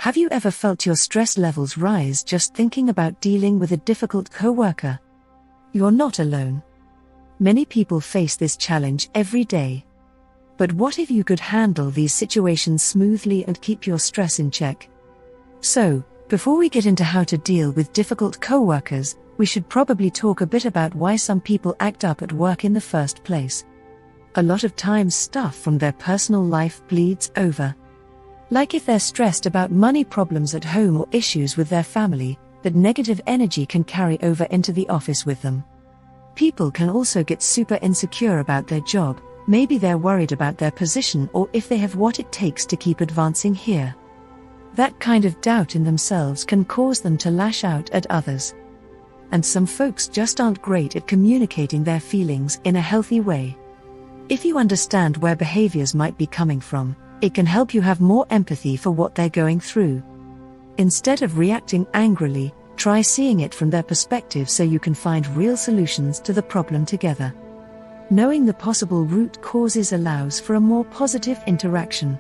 Have you ever felt your stress levels rise just thinking about dealing with a difficult coworker? You're not alone. Many people face this challenge every day. But what if you could handle these situations smoothly and keep your stress in check? So, before we get into how to deal with difficult coworkers, we should probably talk a bit about why some people act up at work in the first place. A lot of times stuff from their personal life bleeds over. Like if they're stressed about money problems at home or issues with their family, that negative energy can carry over into the office with them. People can also get super insecure about their job. Maybe they're worried about their position or if they have what it takes to keep advancing here. That kind of doubt in themselves can cause them to lash out at others. And some folks just aren't great at communicating their feelings in a healthy way. If you understand where behaviors might be coming from, it can help you have more empathy for what they're going through. Instead of reacting angrily, try seeing it from their perspective so you can find real solutions to the problem together. Knowing the possible root causes allows for a more positive interaction.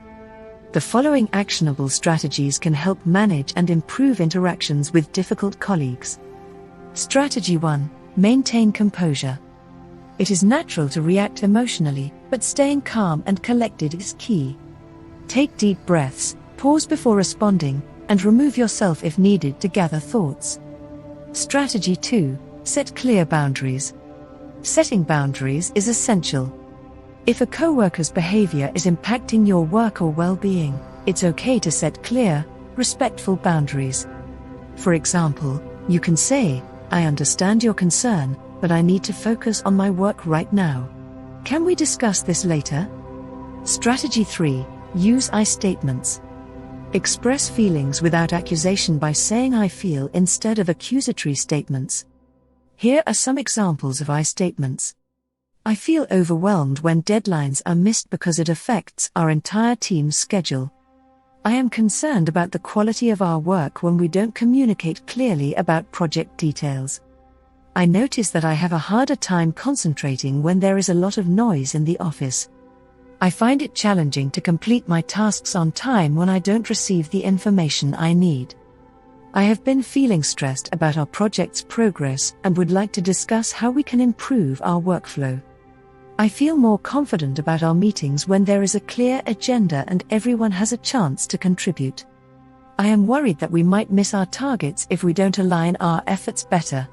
The following actionable strategies can help manage and improve interactions with difficult colleagues. Strategy 1. Maintain composure. It is natural to react emotionally, but staying calm and collected is key. Take deep breaths, pause before responding, and remove yourself if needed to gather thoughts. Strategy 2. Set clear boundaries. Setting boundaries is essential. If a coworker's behavior is impacting your work or well-being, it's okay to set clear, respectful boundaries. For example, you can say, "I understand your concern, but I need to focus on my work right now. Can we discuss this later?" Strategy 3. Use I statements. Express feelings without accusation by saying "I feel" instead of accusatory statements. Here are some examples of I statements. I feel overwhelmed when deadlines are missed because it affects our entire team's schedule. I am concerned about the quality of our work when we don't communicate clearly about project details. I notice that I have a harder time concentrating when there is a lot of noise in the office. I find it challenging to complete my tasks on time when I don't receive the information I need. I have been feeling stressed about our project's progress and would like to discuss how we can improve our workflow. I feel more confident about our meetings when there is a clear agenda and everyone has a chance to contribute. I am worried that we might miss our targets if we don't align our efforts better.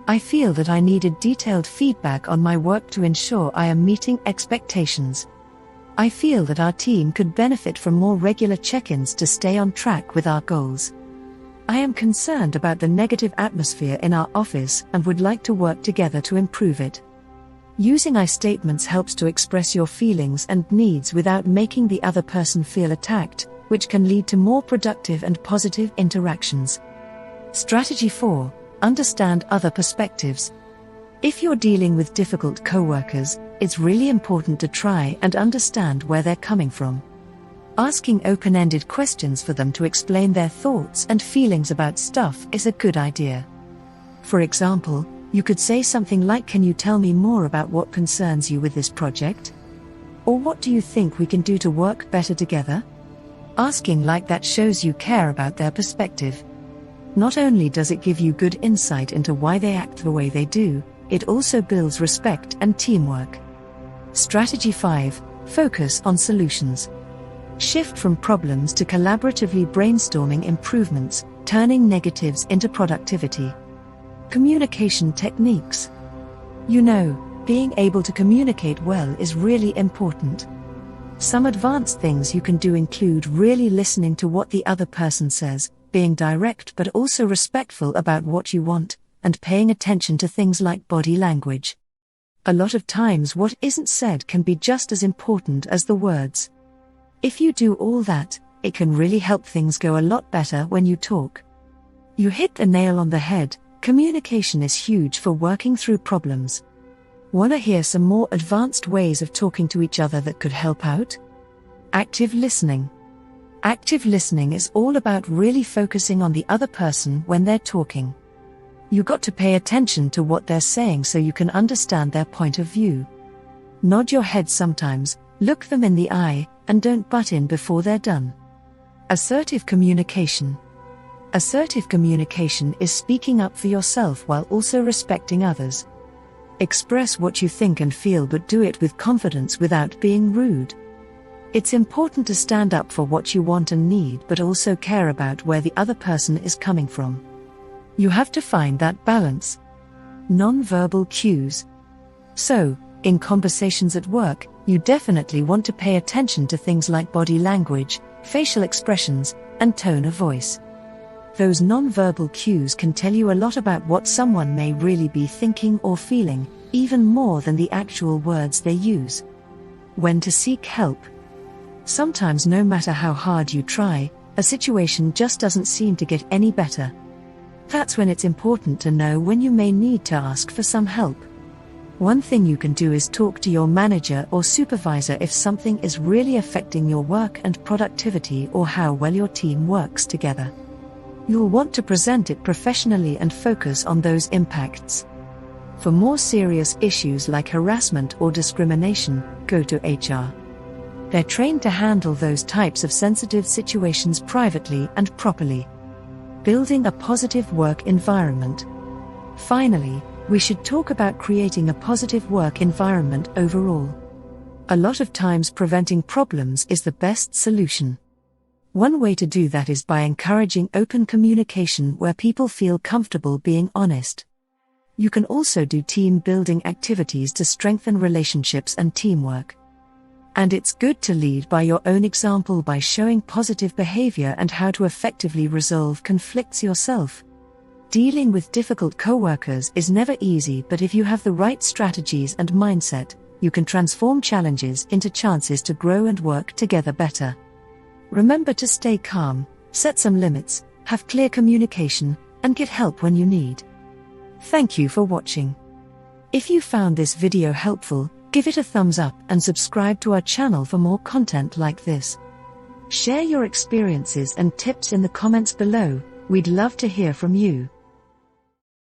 I feel that I needed detailed feedback on my work to ensure I am meeting expectations. I feel that our team could benefit from more regular check-ins to stay on track with our goals. I am concerned about the negative atmosphere in our office and would like to work together to improve it. Using I statements helps to express your feelings and needs without making the other person feel attacked, which can lead to more productive and positive interactions. Strategy 4. Understand other perspectives. If you're dealing with difficult coworkers, it's really important to try and understand where they're coming from. Asking open-ended questions for them to explain their thoughts and feelings about stuff is a good idea. For example, you could say something like, "Can you tell me more about what concerns you with this project?" Or "What do you think we can do to work better together?" Asking like that shows you care about their perspective. Not only does it give you good insight into why they act the way they do, it also builds respect and teamwork. Strategy 5. Focus on solutions. Shift from problems to collaboratively brainstorming improvements, turning negatives into productivity. Communication techniques. Being able to communicate well is really important. Some advanced things you can do include really listening to what the other person says, being direct but also respectful about what you want, and paying attention to things like body language. A lot of times what isn't said can be just as important as the words. If you do all that, it can really help things go a lot better when you talk. You hit the nail on the head. Communication is huge for working through problems. Want to hear some more advanced ways of talking to each other that could help out? Active listening. Active listening is all about really focusing on the other person when they're talking. You got to pay attention to what they're saying so you can understand their point of view. Nod your head sometimes, look them in the eye, and don't butt in before they're done. Assertive communication. Assertive communication is speaking up for yourself while also respecting others. Express what you think and feel, but do it with confidence without being rude. It's important to stand up for what you want and need, but also care about where the other person is coming from. You have to find that balance. Non-verbal cues. So, in conversations at work, you definitely want to pay attention to things like body language, facial expressions, and tone of voice. Those non-verbal cues can tell you a lot about what someone may really be thinking or feeling, even more than the actual words they use. When to seek help. Sometimes, no matter how hard you try, a situation just doesn't seem to get any better. That's when it's important to know when you may need to ask for some help. One thing you can do is talk to your manager or supervisor if something is really affecting your work and productivity or how well your team works together. You'll want to present it professionally and focus on those impacts. For more serious issues like harassment or discrimination, go to HR. They're trained to handle those types of sensitive situations privately and properly. Building a positive work environment. Finally, we should talk about creating a positive work environment overall. A lot of times, preventing problems is the best solution. One way to do that is by encouraging open communication where people feel comfortable being honest. You can also do team-building activities to strengthen relationships and teamwork. And it's good to lead by your own example by showing positive behavior and how to effectively resolve conflicts yourself. Dealing with difficult coworkers is never easy, but if you have the right strategies and mindset, you can transform challenges into chances to grow and work together better. Remember to stay calm, set some limits, have clear communication, and get help when you need. Thank you for watching. If you found this video helpful, give it a thumbs up and subscribe to our channel for more content like this. Share your experiences and tips in the comments below. We'd love to hear from you.